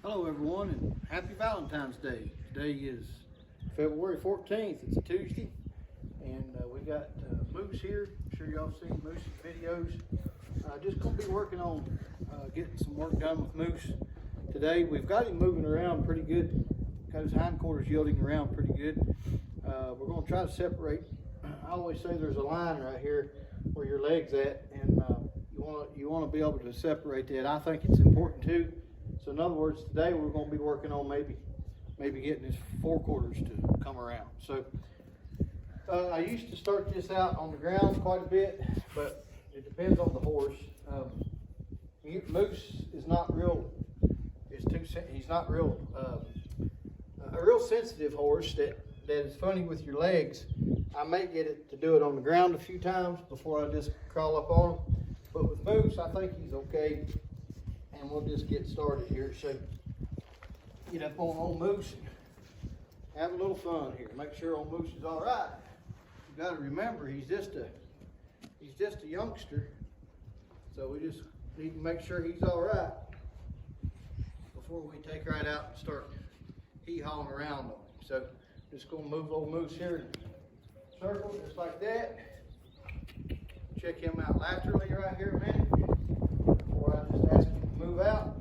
Hello everyone, and happy Valentine's Day. Today is February 14th. It's a Tuesday, and we got Moose here. I'm sure y'all seen Moose's videos. Just going to be working on getting some work done with Moose today. We've got him moving around pretty good. Got his hindquarters yielding around pretty good. We're going to try to separate. I always say there's a line right here where your leg's at, and you want to be able to separate that. I think it's important too. So in other words, today we're going to be working on maybe getting his forequarters to come around. So I used to start this out on the ground quite a bit, but it depends on the horse. Moose is not real. He's not real. A real sensitive horse that is funny with your legs. I may get it to do it on the ground a few times before I just crawl up on him. But with Moose, I think he's okay. And we'll just get started here. So get up on old Moose and have a little fun here. Make sure old Moose is all right. You got to remember, he's just a youngster. So we just need to make sure he's all right before we take right out and start hee-hawing around on him. So just gonna move old Moose here in a circle just like that. Check him out laterally right here a minute before I just ask him to move out.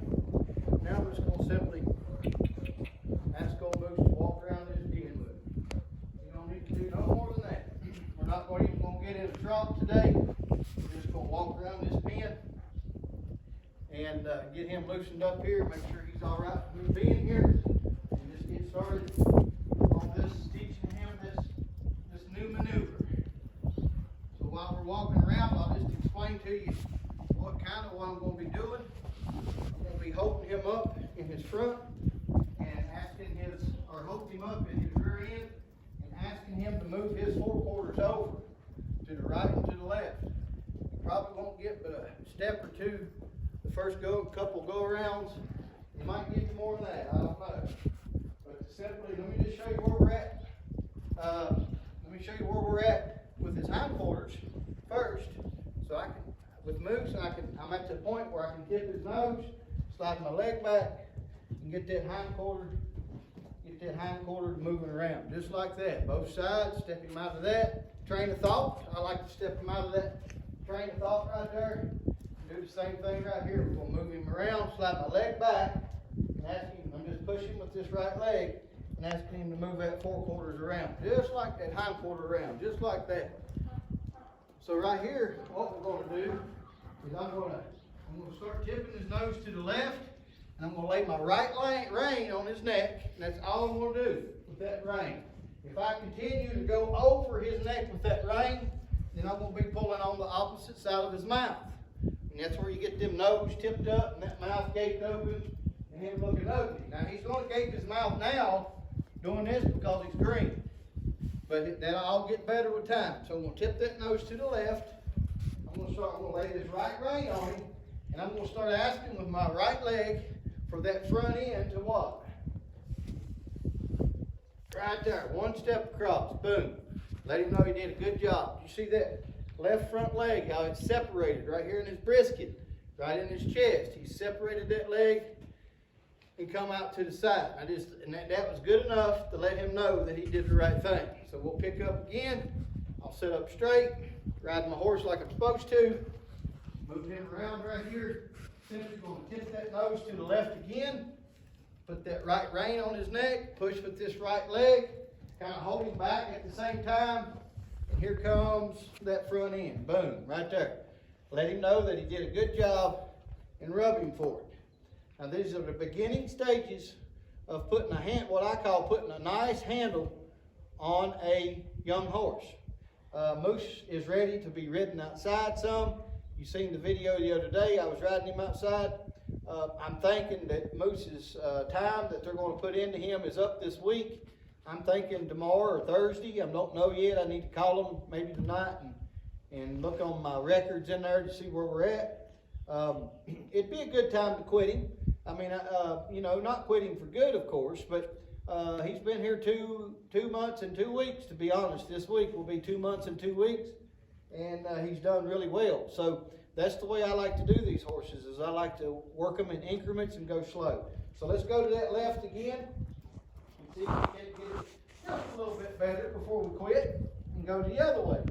Now we're just going to simply ask old Moose to walk around this pen with him. You don't need to do no more than that. We're not even going to get in a trot today. We're just going to walk around this pen and get him loosened up here, make sure he's all right with being here, and just get started on this, teaching him this new maneuver. So while we're walking around, I'll just explain to you what I'm going to be doing. I'm going to be holding him up in his front and holding him up in his rear end and asking him to move his forequarters over to the right and to the left. You probably won't get but a step or two the first couple go-arounds. You might get more than that, I don't know. But simply, let me just show you where we're at. With his hindquarters first. So with Moose, I'm at the point where I can tip his nose, slide my leg back, and get that hindquarter moving around. Just like that. Both sides, step him out of that train of thought. I like to step him out of that train of thought right there. Do the same thing right here. We're going to move him around, slide my leg back, and ask him, I'm just pushing with this right leg, and asking him to move that forequarters around. Just like that hindquarter around, just like that. So right here, what we're going to do is I'm going to start tipping his nose to the left, and I'm going to lay my right rein on his neck, and that's all I'm going to do with that rein. If I continue to go over his neck with that rein, then I'm going to be pulling on the opposite side of his mouth. And that's where you get them nose tipped up and that mouth gaped open and him looking ugly. Now he's going to gape his mouth now doing this because he's green. But that'll all get better with time. So I'm going to tip that nose to the left. I'm going to lay this right rein on him, and I'm going to start asking with my right leg for that front end to what? Right there, one step across, boom. Let him know he did a good job. You see that left front leg, how it's separated right here in his brisket, right in his chest. He separated that leg and come out to the side. That was good enough to let him know that he did the right thing. So we'll pick up again. I'll sit up straight, ride my horse like I'm supposed to, move him around right here. Simply going to tip that nose to the left again, put that right rein on his neck, push with this right leg, kind of hold him back at the same time, and here comes that front end. Boom, right there. Let him know that he did a good job and rub him for it. Now these are the beginning stages of putting what I call putting a nice handle on a young horse. Moose is ready to be ridden outside some. You seen the video the other day, I was riding him outside. I'm thinking that Moose's time that they're going to put into him is up this week. I'm thinking tomorrow or Thursday. I don't know yet. I need to call him maybe tonight and look on my records in there to see where we're at. It'd be a good time to quit him. I mean, not quit him for good, of course, but he's been here 2 months and 2 weeks, to be honest. This week will be 2 months and 2 weeks, and he's done really well. So that's the way I like to do these horses, is I like to work them in increments and go slow. So let's go to that left again. And see if we can get it just a little bit better before we quit and go the other way.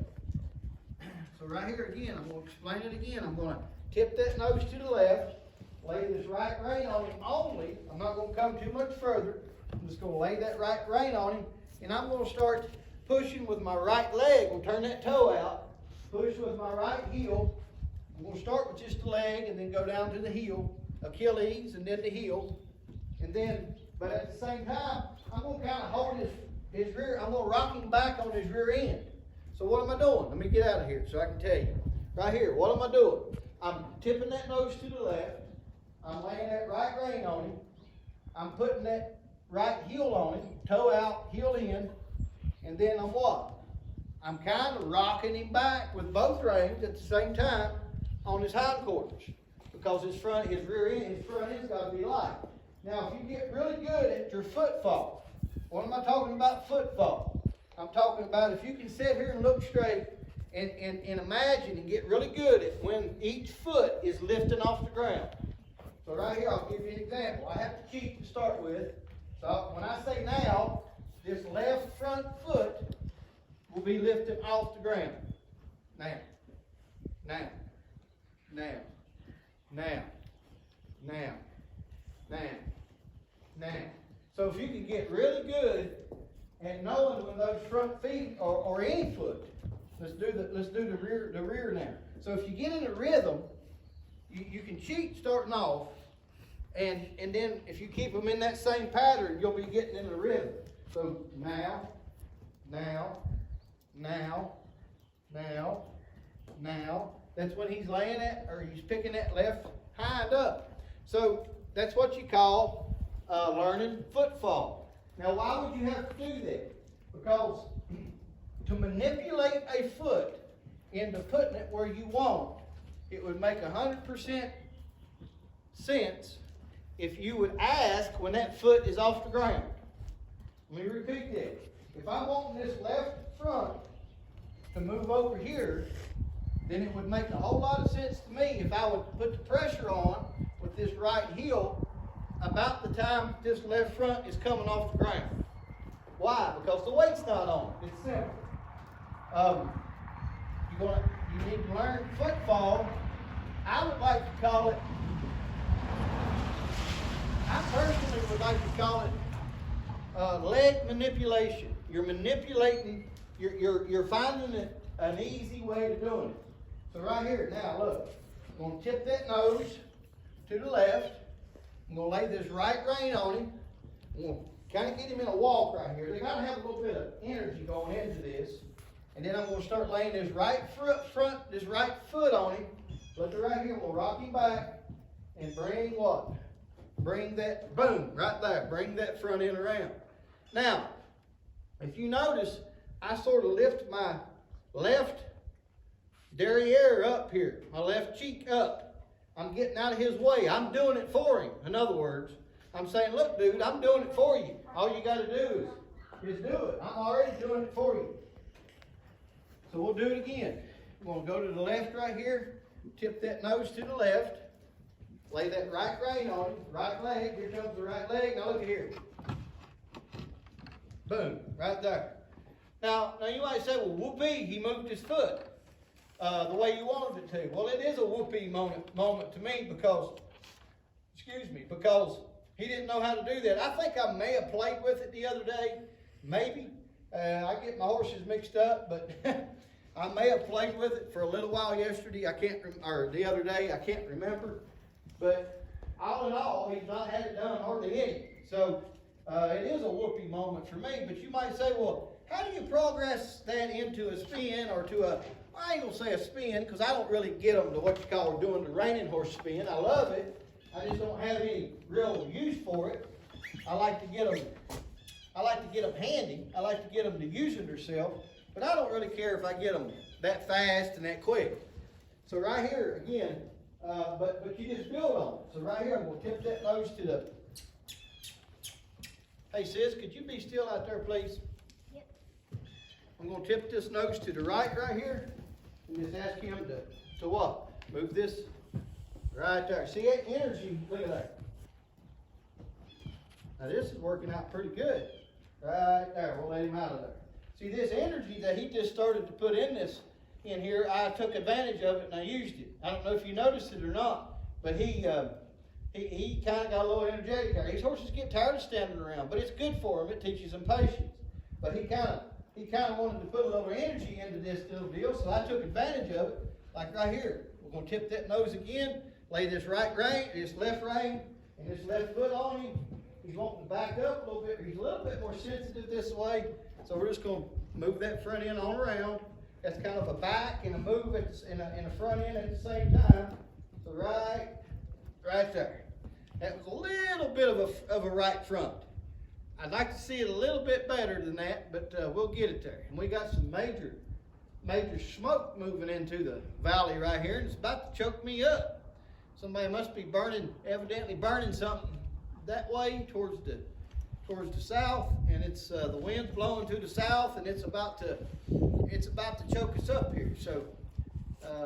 So right here again, I'm going to explain it again. I'm going to tip that nose to the left, lay this right rein on him only. I'm not going to come too much further. I'm just going to lay that right rein on him, and I'm going to start pushing with my right leg. We'll turn that toe out, push with my right heel. I'm going to start with just the leg and then go down to the heel, Achilles, and then the heel. And then, but at the same time, I'm going to kind of hold his rear, I'm going to rock him back on his rear end. So what am I doing? Let me get out of here so I can tell you. Right here, what am I doing? I'm tipping that nose to the left. I'm laying that right rein on him. I'm putting that right heel on him, toe out, heel in, and then I'm what? I'm kind of rocking him back with both reins at the same time on his hindquarters, because his rear end, his front end's got to be light. Now, if you get really good at your footfall, what am I talking about footfall? I'm talking about if you can sit here and look straight and imagine and get really good at when each foot is lifting off the ground. So right here, I'll give you an example. I have to cheat to start with. So when I say now, this left front foot will be lifted off the ground. Now, now, now, now, now, now, now. So if you can get really good at knowing when those front feet or any foot, let's do the rear now. So if you get in a rhythm, you can cheat starting off, and then if you keep them in that same pattern, you'll be getting in a rhythm. So now, now, now, now, now. That's when he's laying at, or he's picking that left hind up. So that's what you call learning footfall. Now, why would you have to do that? Because to manipulate a foot into putting it where you want, it would make 100% sense if you would ask when that foot is off the ground. Let me repeat that. If I want this left front to move over here, then it would make a whole lot of sense to me if I would put the pressure on with this right heel about the time this left front is coming off the ground. Why? Because the weight's not on. It's simple. You need to learn footfall. I would like to call it, I personally would like to call it leg manipulation. You're manipulating, you're finding an easy way to doing it. So right here, now look, I'm going to tip that nose to the left. I'm going to lay this right rein on him. I'm going to kind of get him in a walk right here. They got to have a little bit of energy going into this. And then I'm going to start laying this right foot on him. Look right here, we'll rock him back and bring what? Bring that, boom, right there. Bring that front end around. Now, if you notice, I sort of lift my left derriere up here, my left cheek up. I'm getting out of his way. I'm doing it for him. In other words, I'm saying, look, dude, I'm doing it for you. All you got to do is do it. I'm already doing it for you. So we'll do it again. We're going to go to the left right here, tip that nose to the left, lay that right rein on him, right leg. Here comes the right leg. Now look at here. Boom, right there. Now you might say, well, whoopee, he moved his foot the way you wanted it to. Well, it is a whoopee moment to me because he didn't know how to do that. I think I may have played with it the other day, maybe. I get my horses mixed up, but I may have played with it for a little while yesterday. Or the other day, I can't remember. But all in all, he's not had it done hardly any. So it is a whoopee moment for me. But you might say, well, how do you progress that into a spin or to a, I ain't going to say a spin because I don't really get them to what you call doing the reining horse spin. I love it. I just don't have any real use for it. I like to get them handy. I like to get them to using themselves. But I don't really care if I get them that fast and that quick. So right here, again, but you just build on it. So right here, I'm going to tip that nose to the... Hey, sis, could you be still out there, please? Yep. I'm going to tip this nose to the right here, and just ask him to what? Move this right there. See that energy? Look at that. Now this is working out pretty good. Right there. We'll let him out of there. See this energy that he just started to put in here, I took advantage of it and I used it. I don't know if you noticed it or not, but he kind of got a little energetic there. These horses get tired of standing around, but it's good for them. It teaches them patience. But he kind of wanted to put a little energy into this little deal, so I took advantage of it. Like right here, we're going to tip that nose again, lay this left rein, and this left foot on him. He's wanting to back up a little bit. He's a little bit more sensitive this way, so we're just going to move that front end on around. That's kind of a back and a move in a front end at the same time. So right there. That was a little bit of a right front. I'd like to see it a little bit better than that, but we'll get it there. And we got some major smoke moving into the valley right here, and it's about to choke me up. Somebody must be evidently burning something that way towards the south, and it's the wind's blowing to the south, and it's about to choke us up here. So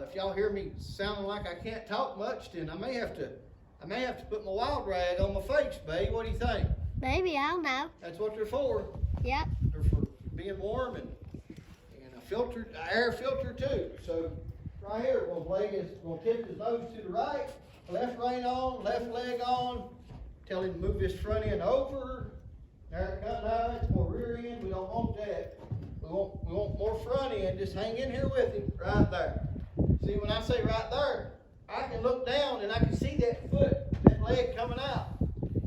if y'all hear me sounding like I can't talk much, then I may have to put my wild rag on my face, babe. What do you think? Maybe, I don't know. That's what they're for. Yep. They're for being warm and a air filter too. So right here, we're going to tip his nose to the right, left rein on, left leg on. Tell him to move this front end over. There it comes out. It's more rear end. We don't want that. We want more front end. Just hang in here with him right there. See, when I say right there, I can look down and I can see that foot, that leg coming out.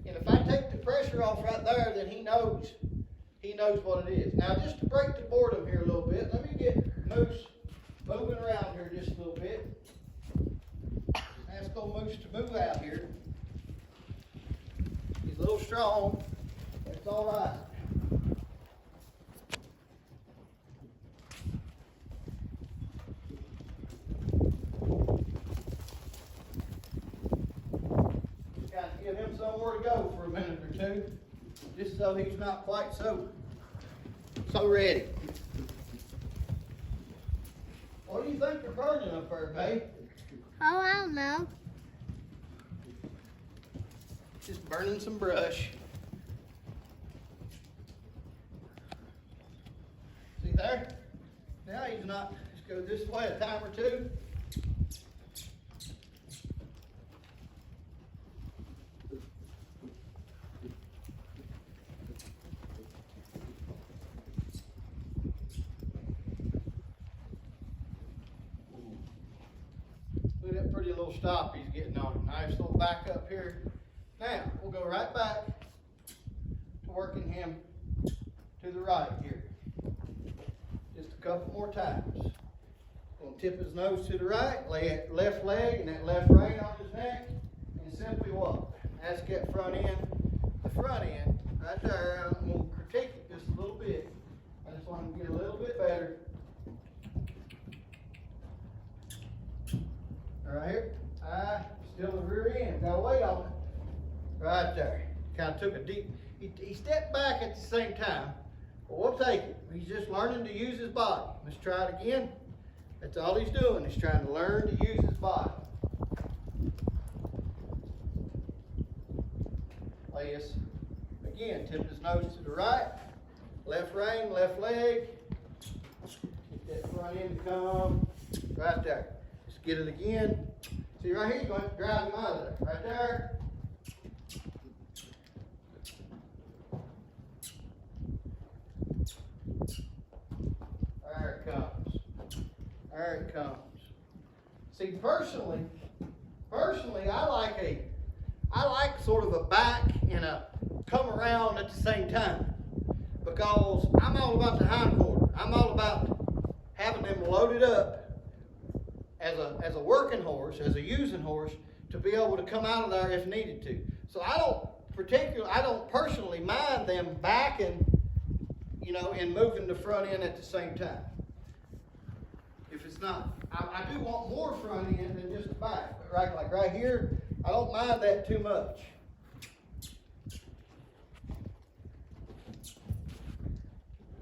And if I take the pressure off right there, then he knows what it is. Now, just to break the boredom here a little bit, let me get Moose moving around here just a little bit. Ask old Moose to move out here. He's a little strong. That's all right. Got to give him somewhere to go for a minute or two, just so he's not quite so ready. What do you think they're burning up there, babe? Oh, I don't know. Just burning some brush. See there? Now he's not. Just go this way a time or two. Look at that pretty little stop he's getting on. Nice little back up here. Now, we'll go right back to working him to the right here. Just a couple more times. We'll tip his nose to the right, lay that left leg and that left rein on his neck, and simply walk. Ask that front end, right there. I'm going to critique it just a little bit. I just want him to get a little bit better. Right here. Still the rear end. Got weight on it. Right there. Kind of took a deep, he stepped back at the same time, but we'll take it. He's just learning to use his body. Let's try it again. That's all he's doing. He's trying to learn to use his body. Play this again. Tip his nose to the right. Left rein, left leg. Get that front end to come right there. Just get it again. See right here, you're going to drive him out of there. Right there. There it comes. There it comes. See, personally, I like sort of a back and a come around at the same time, because I'm all about the hindquarter. I'm all about having them loaded up as a working horse, as a using horse, to be able to come out of there if needed to. So I don't personally mind them backing, and moving the front end at the same time. If it's not, I do want more front end than just the back. But like right here, I don't mind that too much.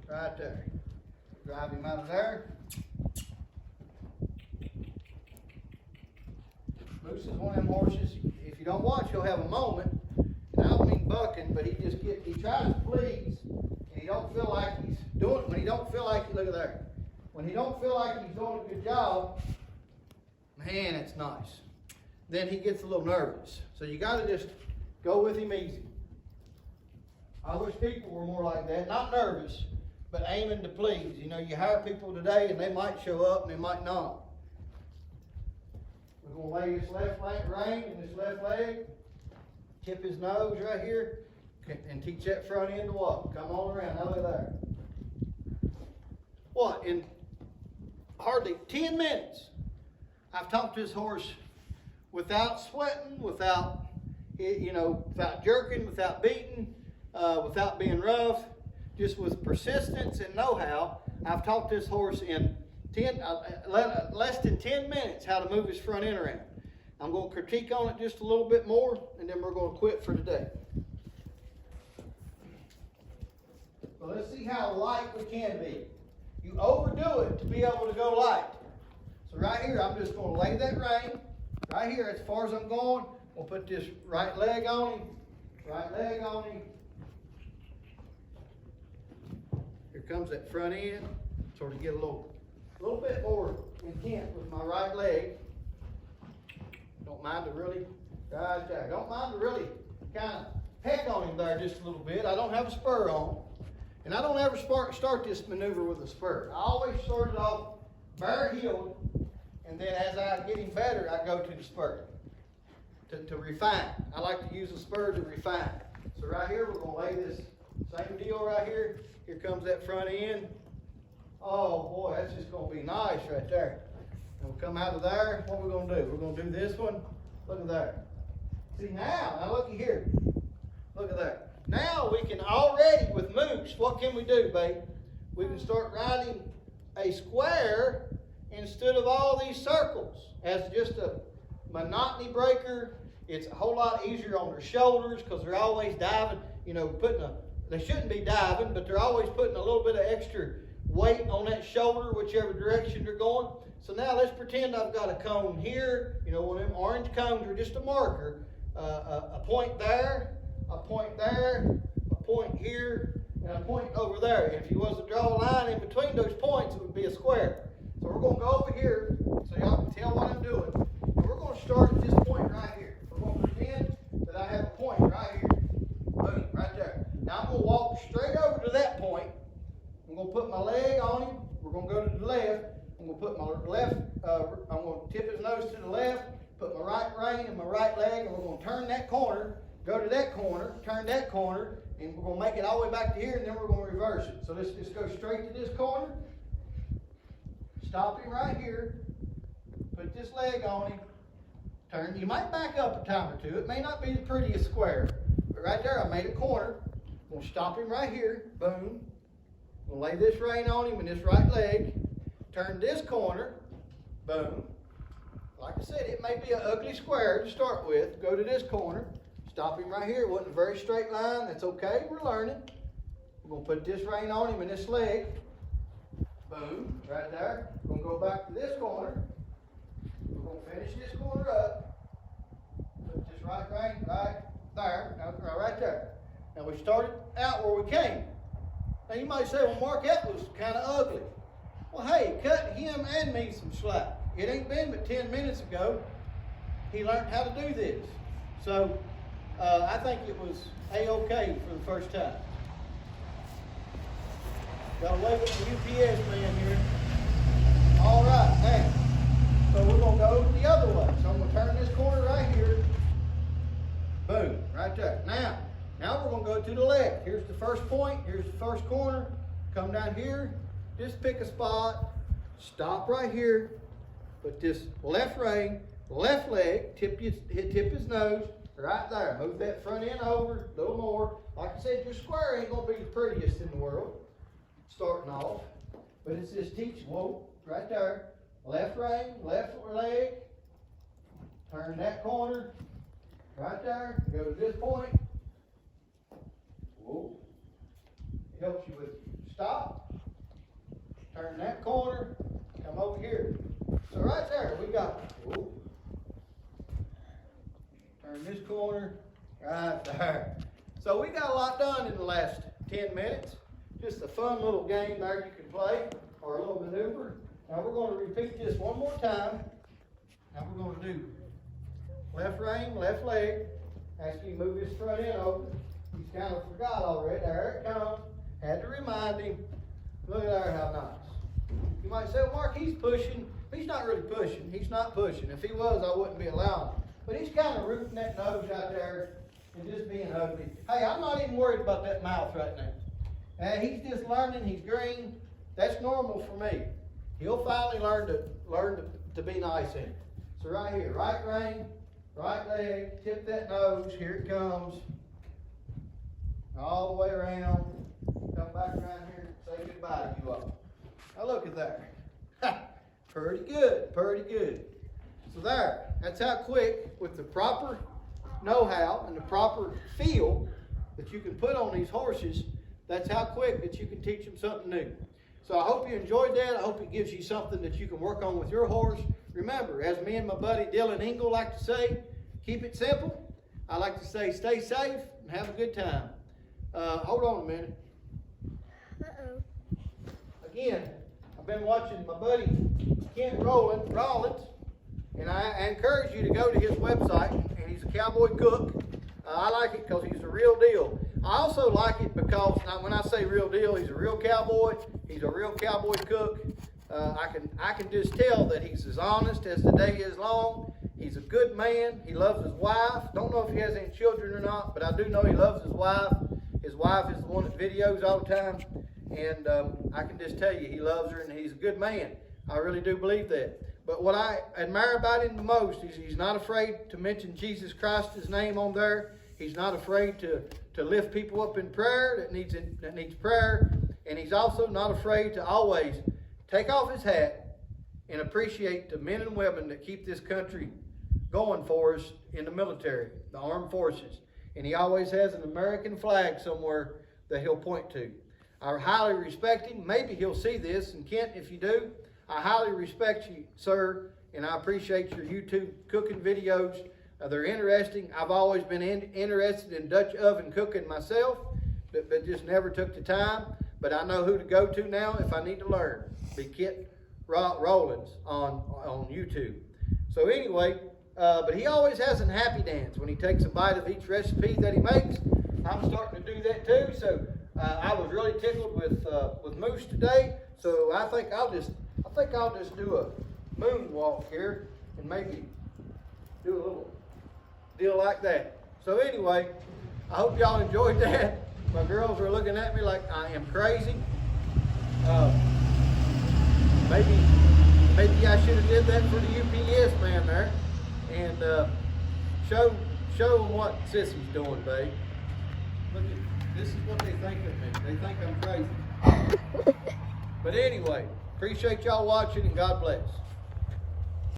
Right there. Drive him out of there. horses, if you don't watch, he'll have a moment. And I don't mean bucking, but he tries to please, and he don't feel like he's doing. When he don't feel like, look at there. When he don't feel like he's doing a good job, man, it's nice. Then he gets a little nervous. So you got to just go with him easy. I wish people were more like that, not nervous, but aiming to please. You know, you hire people today, and they might show up, and they might not. We're going to lay this left rein in this left leg, tip his nose right here, and teach that front end to walk. Come on around, now look there. What, in hardly 10 minutes, I've taught this horse without sweating, without jerking, without beating, without being rough, just with persistence and know-how. I've taught this horse in less than 10 minutes how to move his front end around. I'm going to critique on it just a little bit more, and then we're going to quit for today. Well, let's see how light we can be. You overdo it to be able to go light. So right here, I'm just going to lay that rein. Right here, as far as I'm going, we'll put this right leg on him. Right leg on him. Here comes that front end. Sort of get a little bit more intent with my right leg. Don't mind to really, right there. Don't mind to really kind of peck on him there just a little bit. I don't have a spur on. And I don't ever start this maneuver with a spur. I always start it off bare-heeled, and then as I get him better, I go to the spur to refine. I like to use the spur to refine. So right here, we're going to lay this same deal right here. Here comes that front end. Oh boy, that's just going to be nice right there. And we'll come out of there. What are we going to do? We're going to do this one. Look at that. See now looky here. Look at that. Now we can already, with moves, what can we do, babe? We can start riding a square instead of all these circles. As just a monotony breaker, it's a whole lot easier on their shoulders because they're always diving, they shouldn't be diving, but they're always putting a little bit of extra weight on that shoulder, whichever direction they're going. So now let's pretend I've got a cone here. One of them orange cones are just a marker. A point there, a point there, a point here, and a point over there. If you was to draw a line in between those points, it would be a square. So we're going to go over here so y'all can tell what I'm doing. And we're going to start at this point right here. We're going to pretend that I have a point right here. Boom, right there. Now I'm going to walk straight over to that point. I'm going to put my leg on him. We're going to go to the left. I'm going to put my left, I'm going to tip his nose to the left, put my right rein in my right leg, and we're going to turn that corner, go to that corner, turn that corner, and we're going to make it all the way back to here, and then we're going to reverse it. So let's just go straight to this corner, stop him right here, put this leg on him, turn. You might back up a time or two. It may not be the prettiest square, but right there I made a corner. I'm going to stop him right here, boom. I'm going to lay this rein on him and this right leg, turn this corner, boom. Like I said, it may be an ugly square to start with. Go to this corner, stop him right here. It wasn't a very straight line. That's okay, we're learning. We're going to put this rein on him and this leg, boom, right there. We're going to go back to this corner. We're going to finish this corner up. Put this right rein right there, right there. Now we started out where we came. Now you might say, well, Mark, that was kind of ugly. Well, hey, cut him and me some slack. It ain't been but 10 minutes ago he learned how to do this. So I think it was A-okay for the first time. Got away with the UPS man here. All right, now, so we're going to go the other way. So I'm going to turn this corner right here. Boom, right there. Now we're going to go to the left. Here's the first point. Here's the first corner. Come down here. Just pick a spot. Stop right here. Put this left rein, left leg, tip his nose right there. Move that front end over a little more. Like I said, your square ain't going to be the prettiest in the world starting off. But it's just teaching. Whoa, right there. Left rein, left leg. Turn that corner. Right there. Go to this point. Whoa. It helps you with stop. Turn that corner. Come over here. So right there we got, whoa. in this corner, right there. So we got a lot done in the last 10 minutes. Just a fun little game there you can play, or a little maneuver. Now we're going to repeat this one more time. Now we're going to do left rein, left leg. Ask you to move his front end over. He's kind of forgot already. There it comes. Had to remind him. Look at there, how nice. You might say, well, Mark, he's pushing. He's not really pushing. He's not pushing. If he was, I wouldn't be allowing him. But he's kind of rooting that nose out there and just being ugly. Hey, I'm not even worried about that mouth right now. He's just learning. He's green. That's normal for me. He'll finally learn to be nice in it. So right here, right rein, right leg, tip that nose. Here it comes. All the way around. Come back around here and say goodbye to you all. Now look at there. Pretty good, pretty good. So there, that's how quick, with the proper know-how and the proper feel that you can put on these horses, that's how quick that you can teach them something new. So I hope you enjoyed that. I hope it gives you something that you can work on with your horse. Remember, as me and my buddy Dylan Engel like to say, keep it simple. I like to say, stay safe and have a good time. Hold on a minute. Uh-oh. Again, I've been watching my buddy Kent Rollins, and I encourage you to go to his website, and he's a cowboy cook. I like it because he's the real deal. I also like it because, when I say real deal, he's a real cowboy. He's a real cowboy cook. I can just tell that he's as honest as the day is long. He's a good man. He loves his wife. Don't know if he has any children or not, but I do know he loves his wife. His wife is the one that videos all the time. And I can just tell you, he loves her and he's a good man. I really do believe that. But what I admire about him the most is he's not afraid to mention Jesus Christ's name on there. He's not afraid to lift people up in prayer that needs prayer. And he's also not afraid to always take off his hat and appreciate the men and women that keep this country going for us in the military, the armed forces. And he always has an American flag somewhere that he'll point to. I highly respect him. Maybe he'll see this. And Kent, if you do, I highly respect you, sir. And I appreciate your YouTube cooking videos. They're interesting. I've always been interested in Dutch oven cooking myself, but just never took the time. But I know who to go to now if I need to learn. Be Kent Rollins on YouTube. So anyway, but he always has a happy dance when he takes a bite of each recipe that he makes. I'm starting to do that too. So I was really tickled with Moose today. So I think I'll just do a moonwalk here and maybe do a little deal like that. So anyway, I hope y'all enjoyed that. My girls are looking at me like I am crazy. Maybe I should have did that for the UPS man there, and show them what Sissy's doing, babe. Look at, this is what they think of me. They think I'm crazy. But anyway, appreciate y'all watching, and God bless.